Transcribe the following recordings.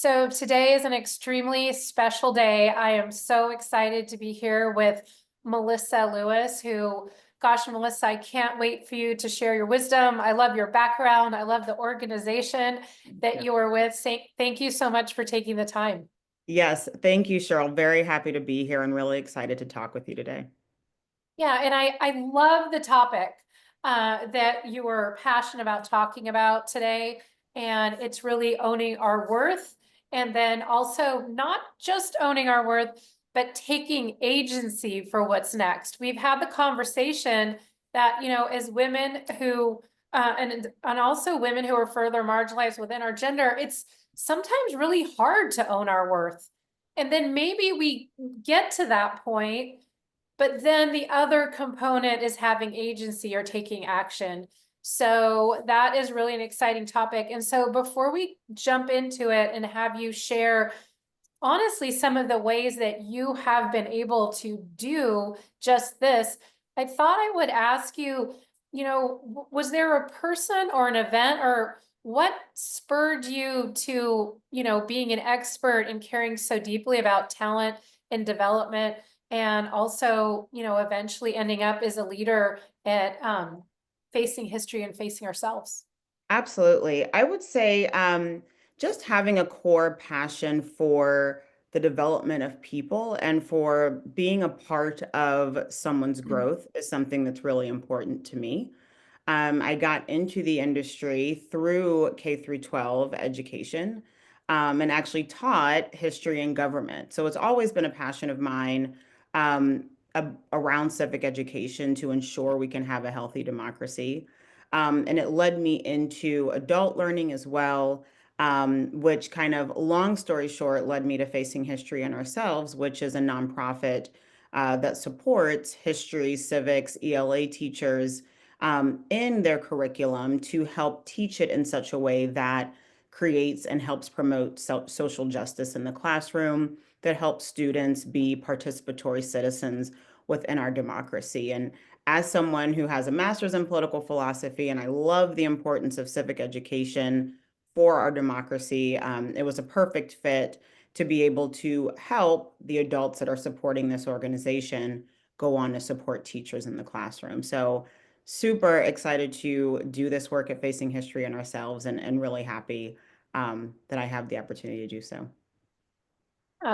So today is an extremely special day. I am so excited to be here with Melissa Lewis, who, gosh, Melissa, I can't wait for you to share your wisdom. I love your background. I love the organization that Yeah. you are with. Thank you so much for taking the time. Yes, thank you, Sheryl. Very happy to be here and really excited to talk with you today. Yeah, and I love the topic that you were passionate about talking about today. And it's really owning our worth. And then also not just owning our worth, but taking agency for what's next. We've had the conversation that, as women who, and also women who are further marginalized within our gender, it's sometimes really hard to own our worth. And then maybe we get to that point, but then the other component is having agency or taking action. So that is really an exciting topic. And so before we jump into it and have you share, honestly, some of the ways that you have been able to do just this, I thought I would ask you, was there a person or an event or what spurred you to, being an expert and caring so deeply about talent and development, and also, eventually ending up as a leader at facing history and facing ourselves? Absolutely. I would say just having a core passion for the development of people and for being a part of someone's growth is something that's really important to me. I got into the industry through K through 12 education, and actually taught history and government. So it's always been a passion of mine, around civic education to ensure we can have a healthy democracy. And it led me into adult learning as well, which kind of, long story short, led me to Facing History and Ourselves, which is a nonprofit that supports history, civics, ELA teachers in their curriculum to help teach it in such a way that creates and helps promote social justice in the classroom, that helps students be participatory citizens within our democracy. And as someone who has a master's in political philosophy, and I love the importance of civic education for our democracy, it was a perfect fit to be able to help the adults that are supporting this organization go on to support teachers in the classroom. So super excited to do this work at Facing History and Ourselves, and really happy that I have the opportunity to do so.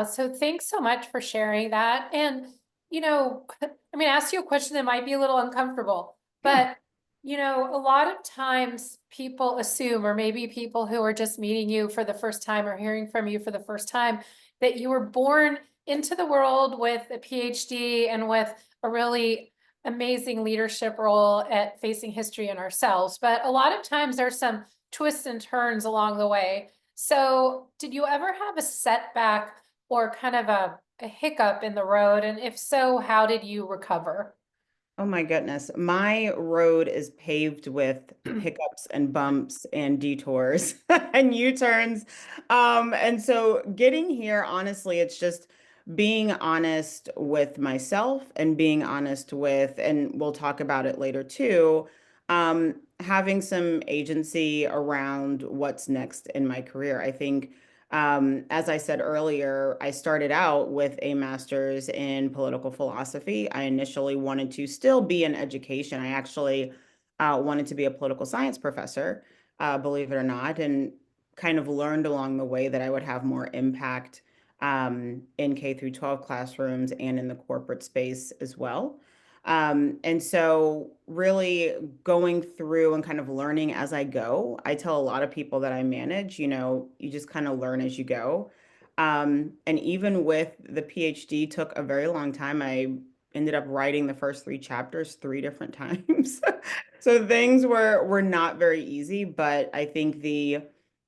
So thanks so much for sharing that. And, I'm going to ask you a question that might be a little uncomfortable, Yeah. but, a lot of times people assume, or maybe people who are just meeting you for the first time or hearing from you for the first time, that you were born into the world with a PhD and with a really amazing leadership role at Facing History and Ourselves. But a lot of times there's some twists and turns along the way. So did you ever have a setback or kind of a hiccup in the road? And if so, how did you recover? Oh my goodness. My road is paved with hiccups and bumps and detours and U-turns. And so getting here, honestly, it's just being honest with myself and being honest with, and we'll talk about it later too, having some agency around what's next in my career. I think as I said earlier, I started out with a master's in political philosophy. I initially wanted to still be in education. I actually wanted to be a political science professor, believe it or not, and kind of learned along the way that I would have more impact in K through 12 classrooms and in the corporate space as well. And so really going through and kind of learning as I go. I tell a lot of people that I manage, you just kind of learn as you go. And even with the PhD took a very long time. I ended up writing the first three chapters three different times. So things were not very easy, but I think the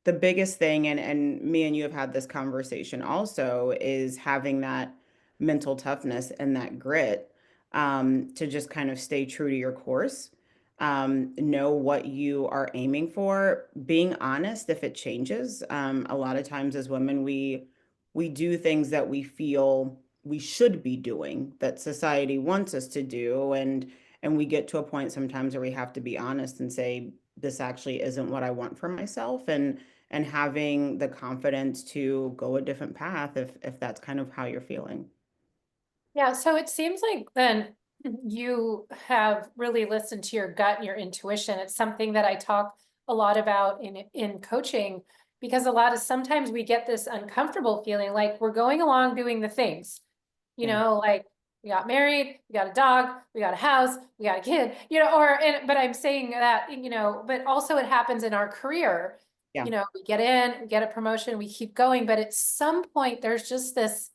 biggest thing, and me and you have had this conversation also, is having that mental toughness and that grit, to just kind of stay true to your course, know what you are aiming for, being honest if it changes. A lot of times as women, we do things that we feel we should be doing, that society wants us to do, and we get to a point sometimes where we have to be honest and say, this actually isn't what I want for myself, and having the confidence to go a different path if that's kind of how you're feeling. Yeah, so it seems like then you have really listened to your gut and your intuition. It's something that I talk a lot about in coaching, because sometimes we get this uncomfortable feeling like we're going along doing the things, Yeah. like we got married, we got a dog, we got a house, we got a kid, but I'm saying that, but also it happens in our career. Yeah. We get in, we get a promotion, we keep going, but at some point there's just this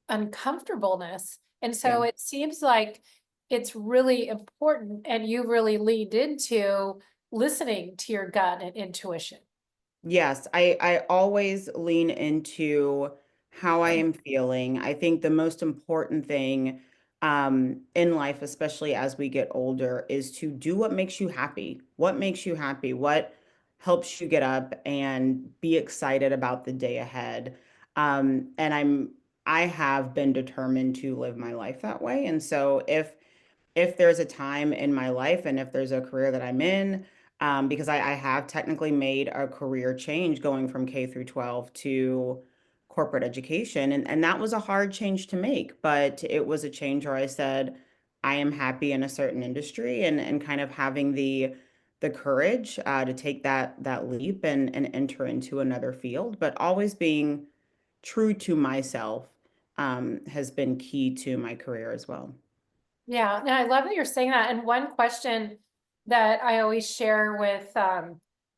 uncomfortableness. And Yeah. so it seems like it's really important, and you really leaned into listening to your gut and intuition. Yes, I always lean into how I am feeling. I think the most important thing in life, especially as we get older, is to do what makes you happy. What makes you happy? What helps you get up and be excited about the day ahead? And I have been determined to live my life that way. And so if there's a time in my life and if there's a career that I'm in, because I have technically made a career change going from K through 12 to corporate education. And that was a hard change to make, but it was a change where I said, I am happy in a certain industry and kind of having the courage to take that leap and enter into another field, but always being true to myself has been key to my career as well. Yeah, and I love that you're saying that. And one question that I always share with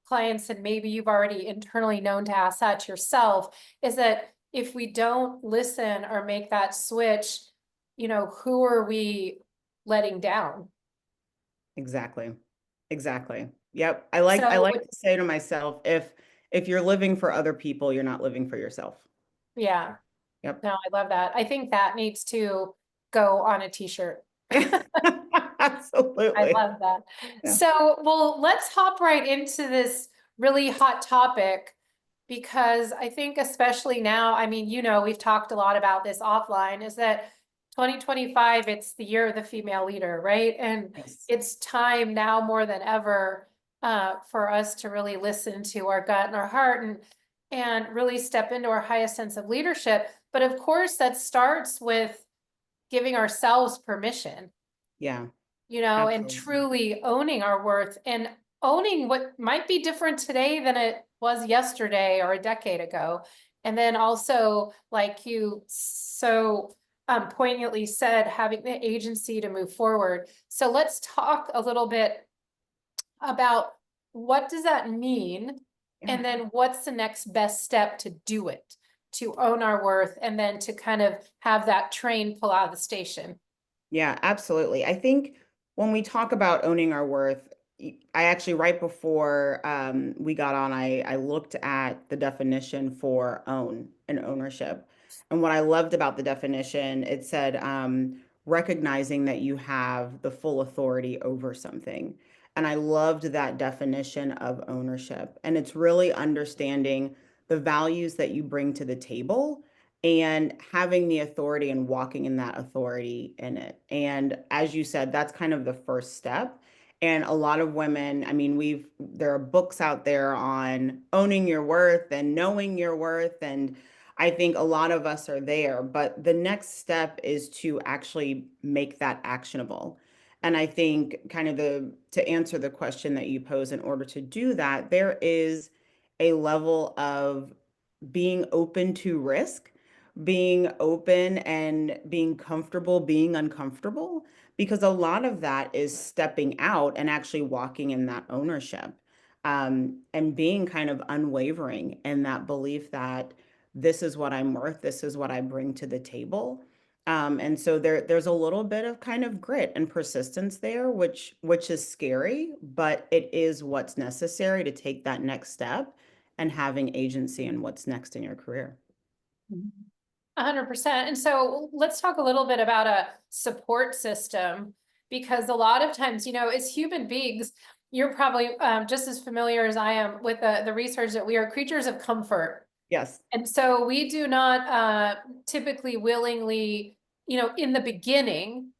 clients, and maybe you've already internally known to ask that yourself, is that if we don't listen or make that switch, who are we letting down? Exactly. Exactly. Yep. I like So, to say to myself, if you're living for other people, you're not living for yourself. yeah, Yep. no, I love that. I think that needs to go on a t-shirt. I Absolutely. love that. Yeah. So, well, let's hop right into this really hot topic, because I think especially now, I mean, we've talked a lot about this offline, is that 2025, it's the year of the female leader, right? And Yes. it's time now more than ever for us to really listen to our gut and our heart, and really step into our highest sense of leadership. But of course, that starts with giving ourselves permission, Yeah. and Absolutely. truly owning our worth, and owning what might be different today than it was yesterday or a decade ago. And then also, like you so poignantly said, having the agency to move forward. So let's talk a little bit about what does that mean? Yeah. And then what's the next best step to do it, to own our worth, and then to kind of have that train pull out of the station. Yeah, absolutely. I think when we talk about owning our worth, I actually, right before we got on, I looked at the definition for own and ownership. And what I loved about the definition, it said recognizing that you have the full authority over something. And I loved that definition of ownership. And it's really understanding the values that you bring to the table and having the authority and walking in that authority in it. And as you said, that's kind of the first step. And a lot of women, I mean, there are books out there on owning your worth and knowing your worth. And I think a lot of us are there, but the next step is to actually make that actionable. And I think kind of to answer the question that you pose, in order to do that, there is a level of being open to risk, being open and being comfortable being uncomfortable, because a lot of that is stepping out and actually walking in that ownership, and being kind of unwavering in that belief that this is what I'm worth, this is what I bring to the table. And so there's a little bit of kind of grit and persistence there, which is scary, but it is what's necessary to take that next step and having agency in what's next in your career. 100%. And so let's talk a little bit about a support system, because a lot of times, as human beings, you're probably just as familiar as I am with the research that we are creatures of comfort. Yes. And so we do not typically willingly, in the beginning,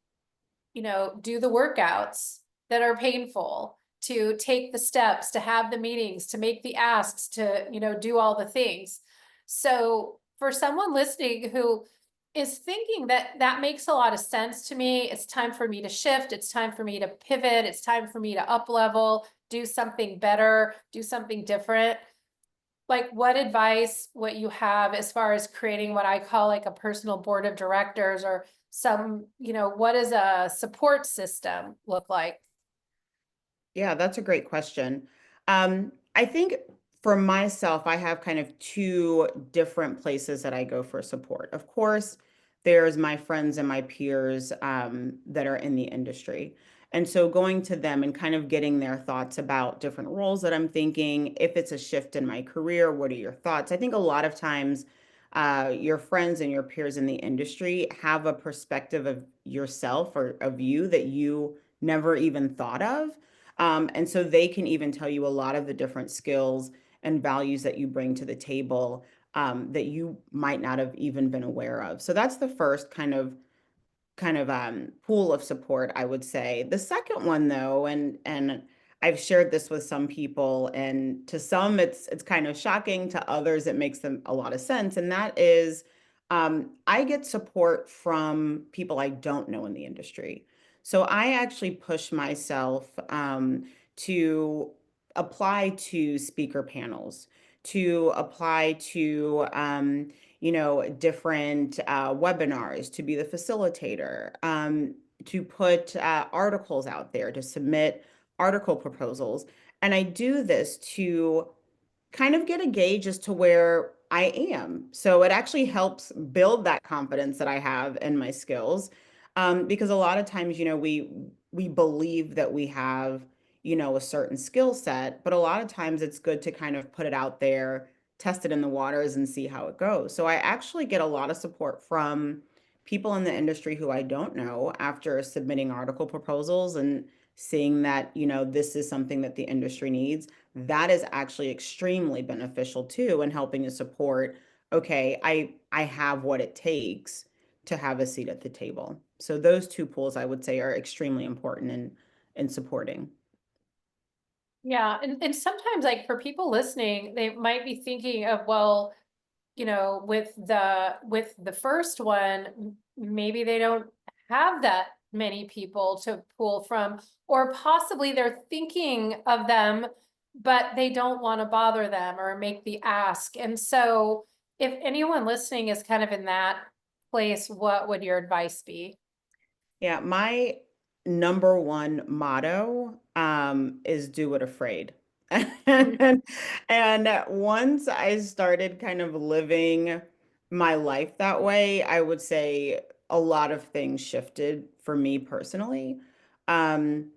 do the workouts that are painful, to take the steps, to have the meetings, to make the asks, to, do all the things. So for someone listening who is thinking that that makes a lot of sense to me, it's time for me to shift, it's time for me to pivot, it's time for me to up level, do something better, do something different. Like, what advice, what you have as far as creating what I call like a personal board of directors, or some, what does a support system look like? Yeah, that's a great question. I think for myself, I have kind of two different places that I go for support. Of course, there's my friends and my peers that are in the industry. And so going to them and kind of getting their thoughts about different roles that I'm thinking, if it's a shift in my career, what are your thoughts? I think a lot of times your friends and your peers in the industry have a perspective of yourself or of you that you never even thought of. And so they can even tell you a lot of the different skills and values that you bring to the table that you might not have even been aware of. So that's the first kind of pool of support, I would say. The second one, though, and I've shared this with some people, and to some it's kind of shocking, to others it makes them a lot of sense, and that is I get support from people I don't know in the industry. So I actually push myself to apply to speaker panels, to apply to different webinars, to be the facilitator, to put articles out there, to submit article proposals. And I do this to kind of get a gauge as to where I am. So it actually helps build that confidence that I have in my skills. Because a lot of times, we believe that we have, a certain skill set, but a lot of times it's good to kind of put it out there, test it in the waters and see how it goes. So I actually get a lot of support from people in the industry who I don't know after submitting article proposals and seeing that, this is something that the industry needs. That is actually extremely beneficial too in helping to support, okay, I have what it takes to have a seat at the table. So those two pools I would say are extremely important in supporting. Yeah, and sometimes, like, for people listening, they might be thinking of, well, with the first one, maybe they don't have that many people to pull from, or possibly they're thinking of them, but they don't want to bother them or make the ask. And so, if anyone listening is kind of in that place, what would your advice be? Yeah, my number one motto is do it afraid. And once I started kind of living my life that way, I would say a lot of things shifted for me personally. And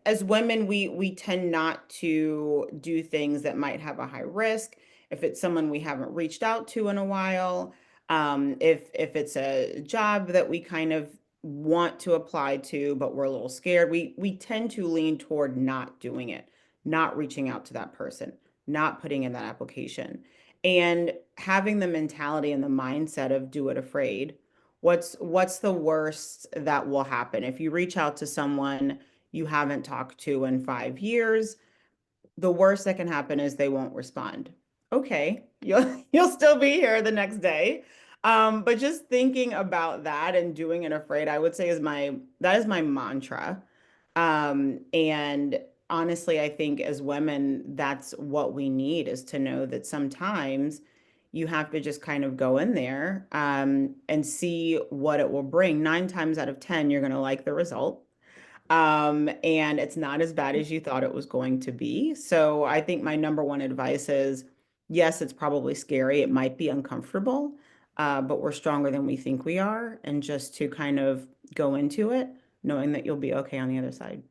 as women, we tend not to do things that might have a high risk. If it's someone we haven't reached out to in a while, if it's a job that we kind of want to apply to, but we're a little scared, we tend to lean toward not doing it, not reaching out to that person, not putting in that application, and having the mentality and the mindset of do it afraid. What's the worst that will happen if you reach out to someone you haven't talked to in 5 years? The worst that can happen is they won't respond. Okay, you'll still be here the next day. But just thinking about that and doing it afraid, I would say that is my mantra. And honestly, I think as women, that's what we need, is to know that sometimes you have to just kind of go in there and see what it will bring. 9 times out of 10, you're going to like the result. And it's not as bad as you thought it was going to be. So I think my number one advice is, yes, it's probably scary. It might be uncomfortable, but we're stronger than we think we are. And just to kind of go into it, knowing that you'll be okay on the other side.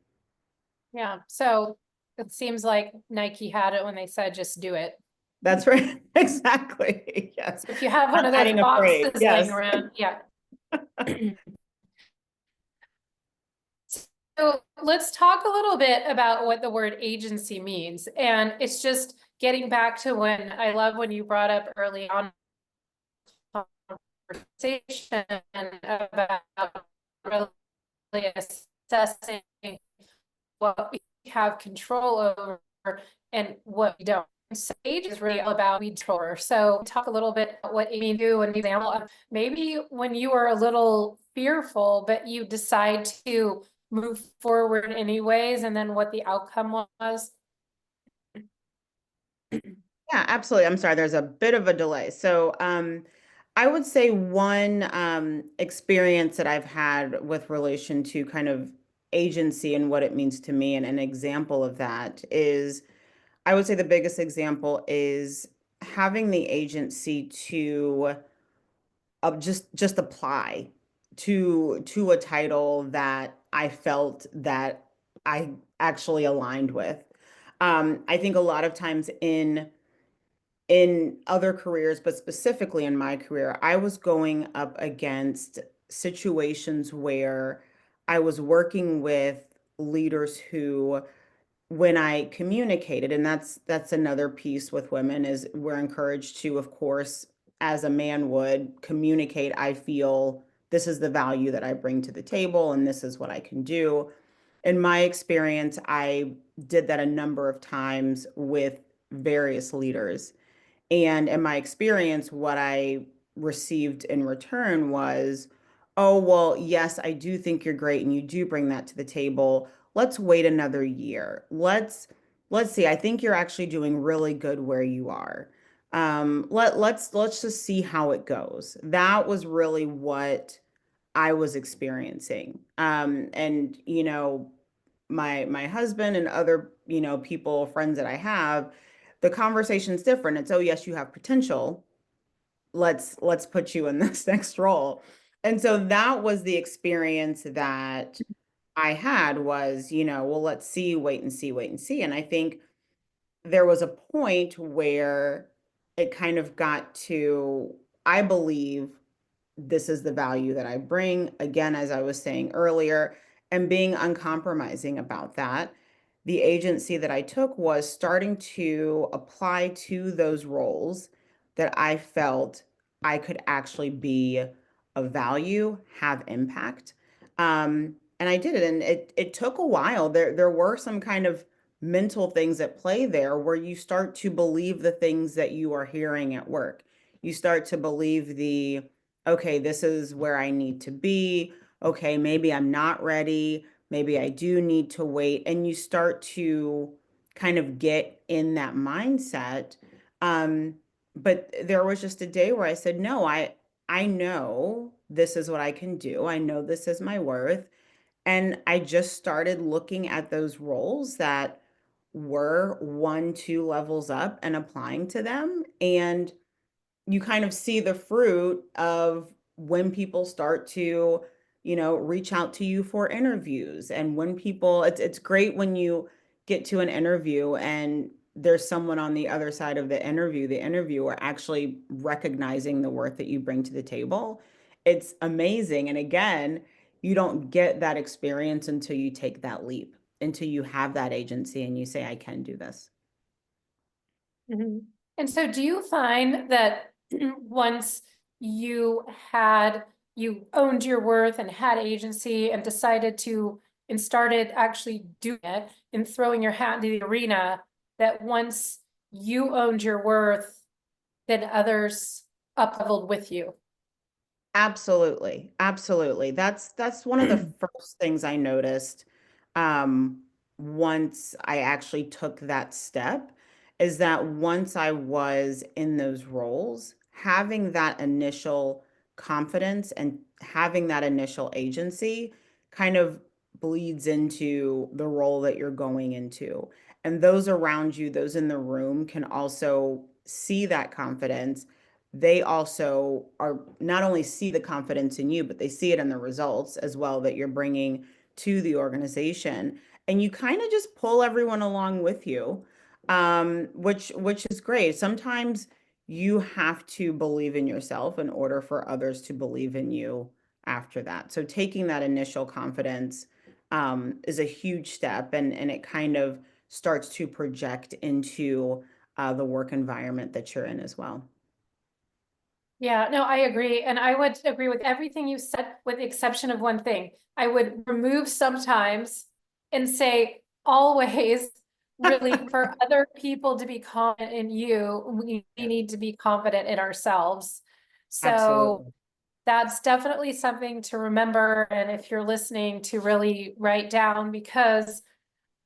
Yeah, so it seems like Nike had it when they said just do it. That's right. Exactly. Yes. So if you have Not one of those hiding afraid. boxes laying Yes. around, yeah. So let's talk a little bit about what the word agency means. And it's just getting back to when I love when you brought up early on conversation about really assessing what we have control over and what we don't. So age is really all about we detour. So talk a little bit about what Amy do, an example of maybe when you were a little fearful, but you decide to move forward anyways, and then what the outcome was. Yeah, absolutely. I'm sorry, there's a bit of a delay. So, I would say one experience that I've had with relation to kind of agency and what it means to me, and an example of that is, I would say the biggest example is having the agency to just apply to a title that I felt that I actually aligned with. I think a lot of times in other careers, but specifically in my career, I was going up against situations where I was working with leaders who, when I communicated, and that's another piece with women, is we're encouraged to, of course, as a man would, communicate, I feel this is the value that I bring to the table and this is what I can do. In my experience, I did that a number of times with various leaders. And in my experience, what I received in return was, oh, well, yes, I do think you're great and you do bring that to the table. Let's wait another year. Let's see. I think you're actually doing really good where you are. Let's just see how it goes. That was really what I was experiencing. And my husband and other, people, friends that I have, the conversation's different. It's, oh yes, you have potential. Let's put you in this next role. And so that was the experience that I had was, well, let's see, wait and see, wait and see. And I think there was a point where it kind of got to, I believe this is the value that I bring. Again, as I was saying earlier, and being uncompromising about that. The agency that I took was starting to apply to those roles that I felt I could actually be of value, have impact. And I did it, and it took a while. There were some kind of mental things at play there where you start to believe the things that you are hearing at work. You start to believe the, okay, this is where I need to be. Okay, maybe I'm not ready. Maybe I do need to wait. And you start to kind of get in that mindset. Um, but there was just a day where I said, no, I know this is what I can do. I know this is my worth. And I just started looking at those roles that were one, two levels up and applying to them. And you kind of see the fruit of when people start to, reach out to you for interviews. And when people, it's great when you get to an interview and there's someone on the other side of the interviewer actually recognizing the worth that you bring to the table. It's amazing. And again, you don't get that experience until you take that leap, until you have that agency and you say, I can do this. Mhm. And so do you find that once you you owned your worth and had agency and decided to, and started actually doing it and throwing your hat into the arena, that once you owned your worth, then others up leveled with you? Absolutely. Absolutely. That's one of the first things I noticed um once I actually took that step, is that once I was in those roles, having that initial confidence and having that initial agency kind of bleeds into the role that you're going into. And those around you, those in the room, can also see that confidence. They also are not only see the confidence in you, but they see it in the results as well that you're bringing to the organization. And you kind of just pull everyone along with you, which is great. Sometimes you have to believe in yourself in order for others to believe in you after that. So taking that initial confidence is a huge step, and it kind of starts to project into the work environment that you're in as well. Yeah, no, I agree. And I would agree with everything you said, with the exception of one thing. I would remove sometimes and say, always really for other people to be confident in you, we Yeah, need to be confident in ourselves. So absolutely. that's definitely something to remember. And if you're listening, to really write down, because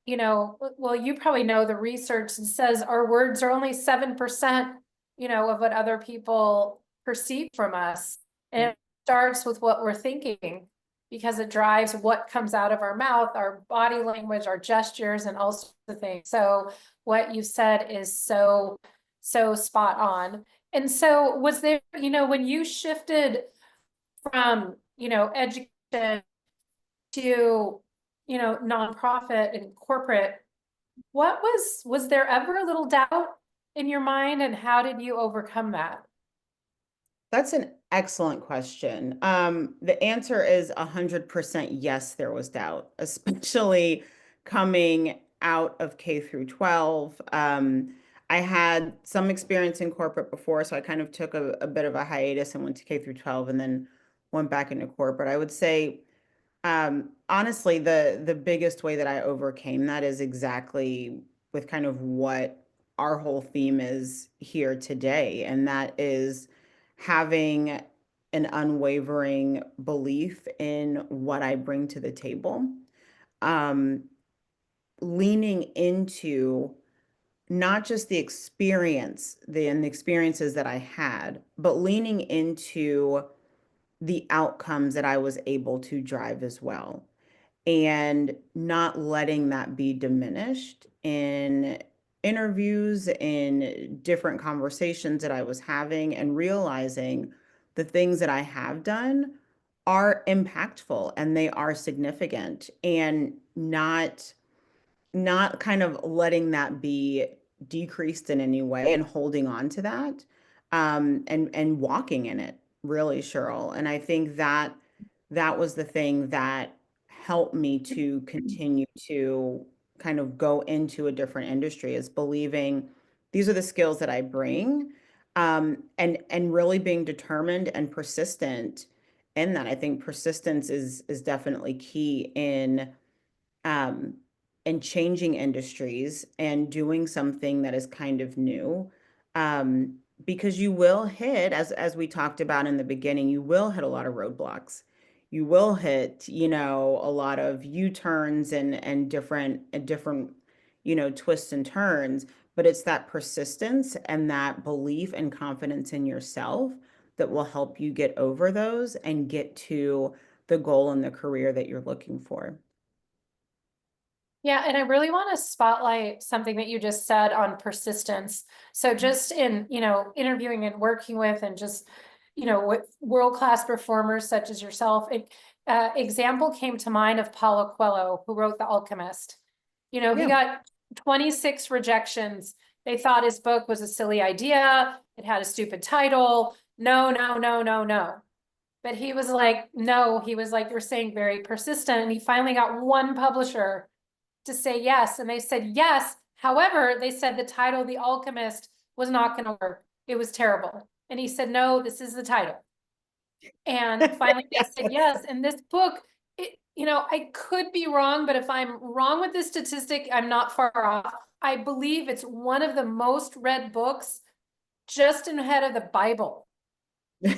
well, you probably know the research says our words are only 7%, of what other people perceive from us. And Yeah. it starts with what we're thinking, because it drives what comes out of our mouth, our body language, our gestures, and all sorts of things. So what you said is so, so spot on. And so was there, when you shifted from, education to, nonprofit and corporate, was there ever a little doubt in your mind, and how did you overcome that? That's an excellent question. The answer is 100% yes, there was doubt, especially coming out of K through 12. I had some experience in corporate before, so I kind of took a bit of a hiatus and went to K through 12 and then went back into corporate. I would say honestly, the biggest way that I overcame that is exactly with kind of what our whole theme is here today, and that is having an unwavering belief in what I bring to the table. Um, Leaning into not just the experience, the experiences that I had, but leaning into the outcomes that I was able to drive as well, and not letting that be diminished in interviews, in different conversations that I was having, and realizing the things that I have done are impactful and they are significant, and not kind of letting that be decreased in any way and holding on to that, and walking in it, really, Cheryl. And I think that that was the thing that helped me to continue to kind of go into a different industry, is believing these are the skills that I bring, and really being determined and persistent in that. I think persistence is definitely key um, and changing industries and doing something that is kind of new. Um, because you will hit, as we talked about in the beginning, you will hit a lot of roadblocks. You will hit, a lot of U-turns and different, twists and turns. But it's that persistence and that belief and confidence in yourself that will help you get over those and get to the goal and the career that you're looking for. Yeah, and I really want to spotlight something that you just said on persistence. So just in, interviewing and working with, and just, with world-class performers such as yourself, example came to mind of Paulo Coelho, who wrote The Alchemist. He Yeah. got 26 rejections. They thought his book was a silly idea. It had a stupid title. No, no, no, no, no. But he was like, no, he was like, you're saying, very persistent. And he finally got one publisher to say yes. And they said yes. However, they said the title, The Alchemist, was not going to work. It was terrible. And he said, no, this is the title. And finally they said Yes. yes. And this book, I could be wrong, but if I'm wrong with this statistic, I'm not far off. I believe it's one of the most read books, just ahead of the Bible. Yeah.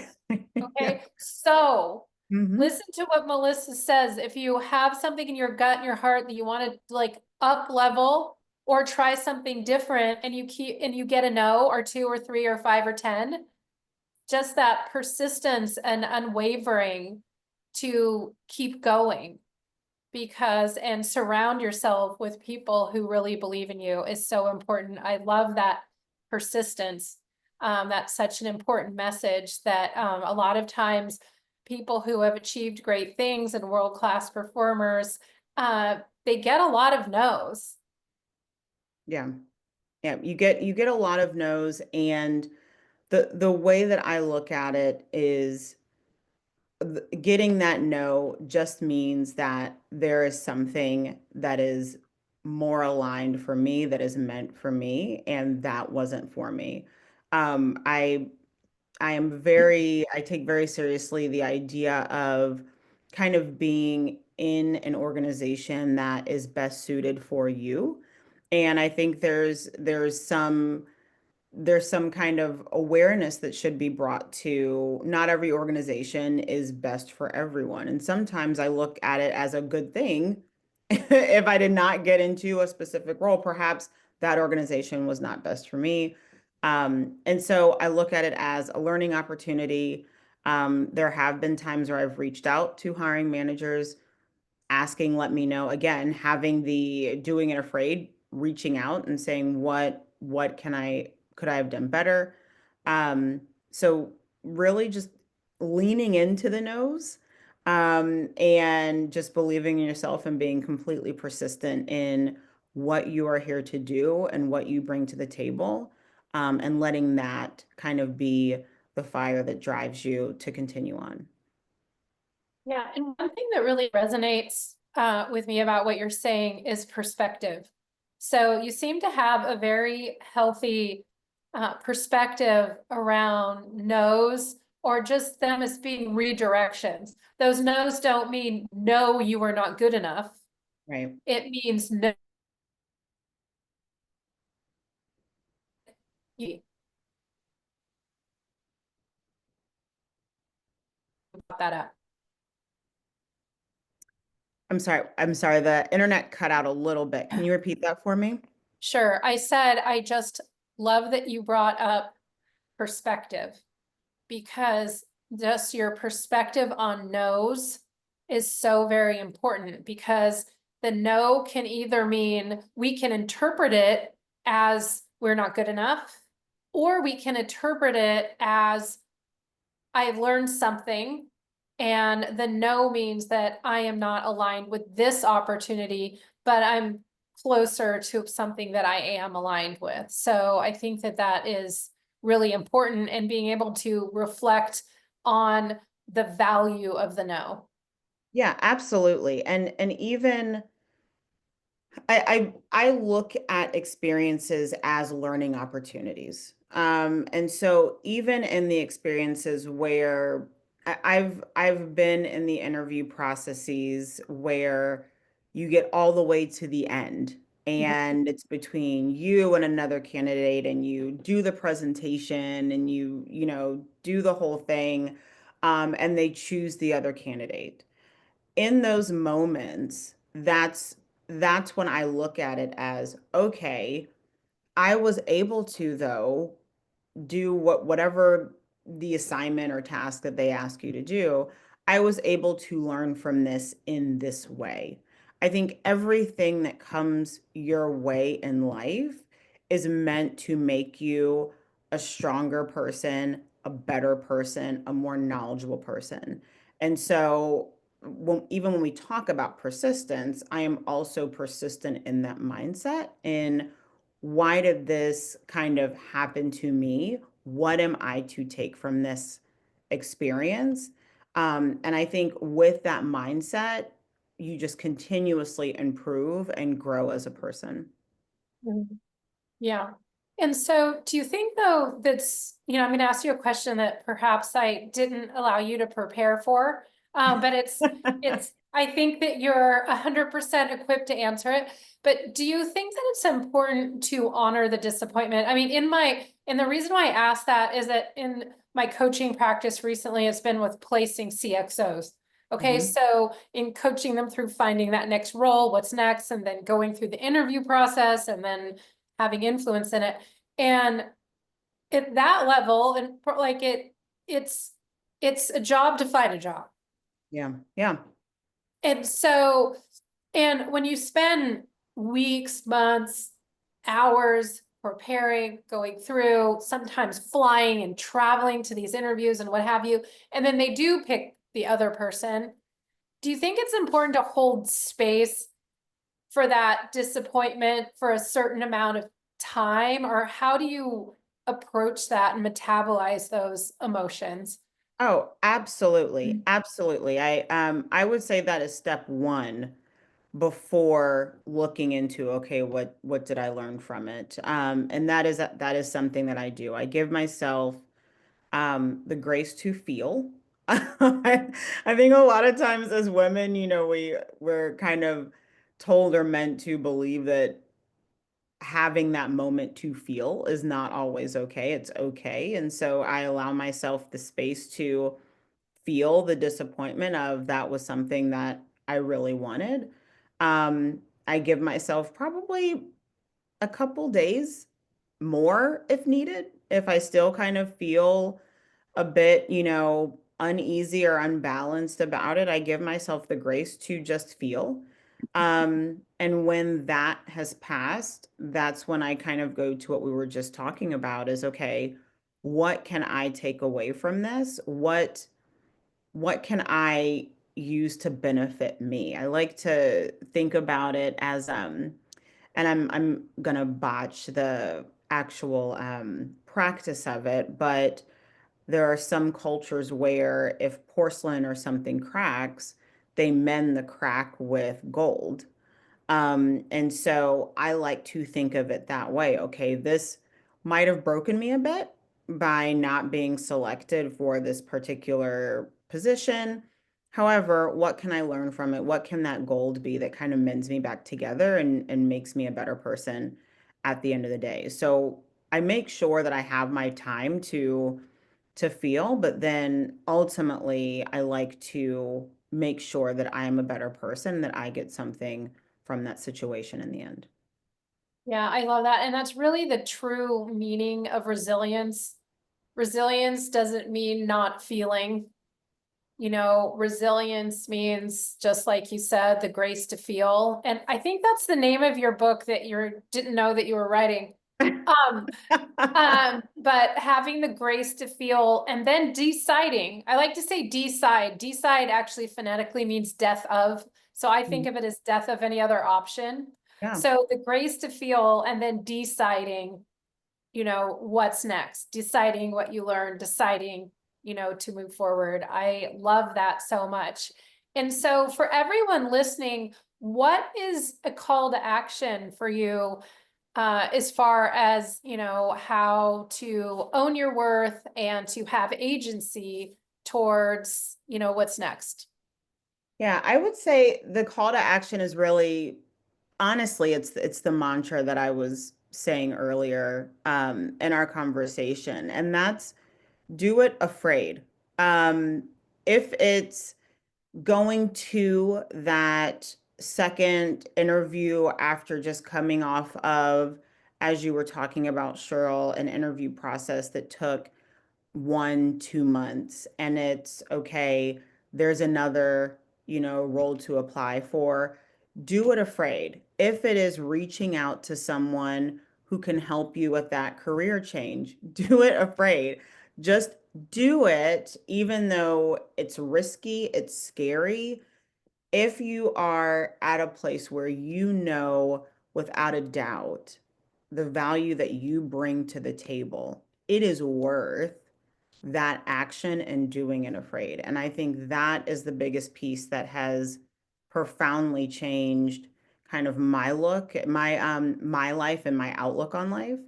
Okay. So Hmm. listen to what Melissa says. If you have something in your gut and your heart that you want to like up level or try something different, and you get a no or two or three or five or 10, just that persistence and unwavering to keep going, and surround yourself with people who really believe in you is so important. I love that persistence. That's such an important message that a lot of times people who have achieved great things and world-class performers, they get a lot of no's. Yeah. Yeah. You get a lot of no's, and the way that I look at it is getting that no just means that there is something that is more aligned for me, that is meant for me, and that wasn't for me. Um, I I take very seriously the idea of kind of being in an organization that is best suited for you. And I think there's some kind of awareness that should be brought to not every organization is best for everyone. And sometimes I look at it as a good thing. If I did not get into a specific role, perhaps that organization was not best for me. And so I look at it as a learning opportunity. There have been times where I've reached out to hiring managers asking, let me know, again, having the doing it afraid, reaching out and saying what could I have done better. So really just leaning into the nose, and just believing in yourself and being completely persistent in what you are here to do and what you bring to the table, and letting that kind of be the fire that drives you to continue on. Yeah, and one thing that really resonates with me about what you're saying is perspective. So you seem to have a very healthy perspective around no's or just them as being redirections. Those no's don't mean no, you are not good enough. Right. It means no, you brought that up. I'm sorry, the internet cut out a little bit. Can you repeat that for me? Sure, I said I just love that you brought up perspective, because just your perspective on no's is so very important, because the no can either mean we can interpret it as we're not good enough, or we can interpret it as I learned something, and the no means that I am not aligned with this opportunity, but I'm closer to something that I am aligned with. So I think that that is really important, and being able to reflect on the value of the no. Yeah, absolutely. And even I look at experiences as learning opportunities. And so even in the experiences where I've been in the interview processes where you get all the way to the end and it's between you and another candidate and you do the presentation and you do the whole thing, and they choose the other candidate. In those moments, that's when I look at it as, okay, I was able to though do whatever the assignment or task that they ask you to do, I was able to learn from this in this way. I think everything that comes your way in life is meant to make you a stronger person, a better person, a more knowledgeable person. And so even when we talk about persistence, I am also persistent in that mindset in why did this kind of happen to me? What am I to take from this experience? And I think with that mindset, you just continuously improve and grow as a person. Mhm. Yeah. And so do you think though that's, I'm going to ask you a question that perhaps I didn't allow you to prepare for, but I think that you're 100% equipped to answer it. But do you think that it's important to honor the disappointment? I mean, and the reason why I ask that is that in my coaching practice recently, it's been with placing CXOs. Okay, Mhm. so in coaching them through finding that next role, what's next, and then going through the interview process, and then having influence in it. And at that level, and like it's it's a job to find a job. Yeah. Yeah. And so, and when you spend weeks, months, hours preparing, going through, sometimes flying and traveling to these interviews and what have you, and then they do pick the other person, do you think it's important to hold space for that disappointment for a certain amount of time, or how do you approach that and metabolize those emotions? Oh, absolutely. Mm. Absolutely. I would say that is step one before looking into, okay, what did I learn from it? And that is something that I do. I give myself the grace to feel. I think a lot of times as women, we're kind of told or meant to believe that having that moment to feel is not always okay. It's okay. And so I allow myself the space to feel the disappointment of that was something that I really wanted. I give myself probably a couple days more if needed. If I still kind of feel a bit, uneasy or unbalanced about it, I give myself the grace to just feel. And when that has passed, that's when I kind of go to what we were just talking about is okay, what can I take away from this? What can I use to benefit me? I like to think about it as and I'm gonna botch the actual practice of it, but there are some cultures where if porcelain or something cracks, they mend the crack with gold. And so I like to think of it that way. Okay, this might have broken me a bit by not being selected for this particular position. However, what can I learn from it? What can that gold be that kind of mends me back together and makes me a better person at the end of the day? So I make sure that I have my time to feel, but then ultimately I like to make sure that I am a better person, that I get something from that situation in the end. Yeah, I love that. And that's really the true meaning of resilience. Resilience doesn't mean not feeling. Resilience means, just like you said, the grace to feel. And I think that's the name of your book that you didn't know that you were writing. Um, but having the grace to feel and then deciding, I like to say decide. Decide actually phonetically means death of. So I think of it as death of any other option. Yeah, So the grace to feel and then deciding, what's next, deciding what you learned, deciding, to move forward. I love that so much. And so for everyone listening, what is a call to action for you as far as, how to own your worth and to have agency towards, what's next? yeah, I would say the call to action is really, honestly, it's the mantra that I was saying earlier in our conversation, and that's do it afraid. If it's going to that second interview after just coming off of, as you were talking about, Cheryl, an interview process that took 1, 2 months, and it's okay, there's another, role to apply for. Do it afraid. If it is reaching out to someone who can help you with that career change, do it afraid. Just do it, even though it's risky, it's scary. If you are at a place where you know without a doubt the value that you bring to the table, it is worth that action and doing it afraid. And I think that is the biggest piece that has profoundly changed kind of my look, my life and my outlook on life.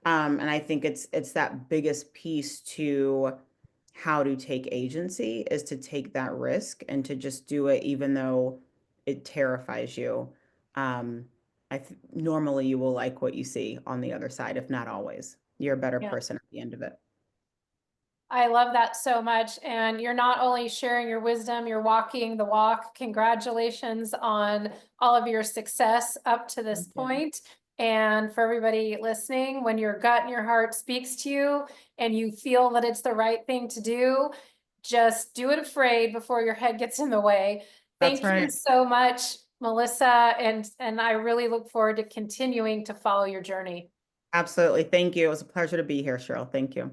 And I think it's that biggest piece to how to take agency is to take that risk and to just do it even though it terrifies you. Um, Normally you will like what you see on the other side, if not always. You're a better Yeah. person at the end of it. I love that so much. And you're not only sharing your wisdom, you're walking the walk. Congratulations on all of your success up to this Thank you. point. And for everybody listening, when your gut and your heart speaks to you and you feel that it's the right thing to do, just do it afraid before your head gets in the way. That's Thank you right. so much, Melissa. And I really look forward to continuing to follow your journey. Absolutely. Thank you. It was a pleasure to be here, Cheryl. Thank you.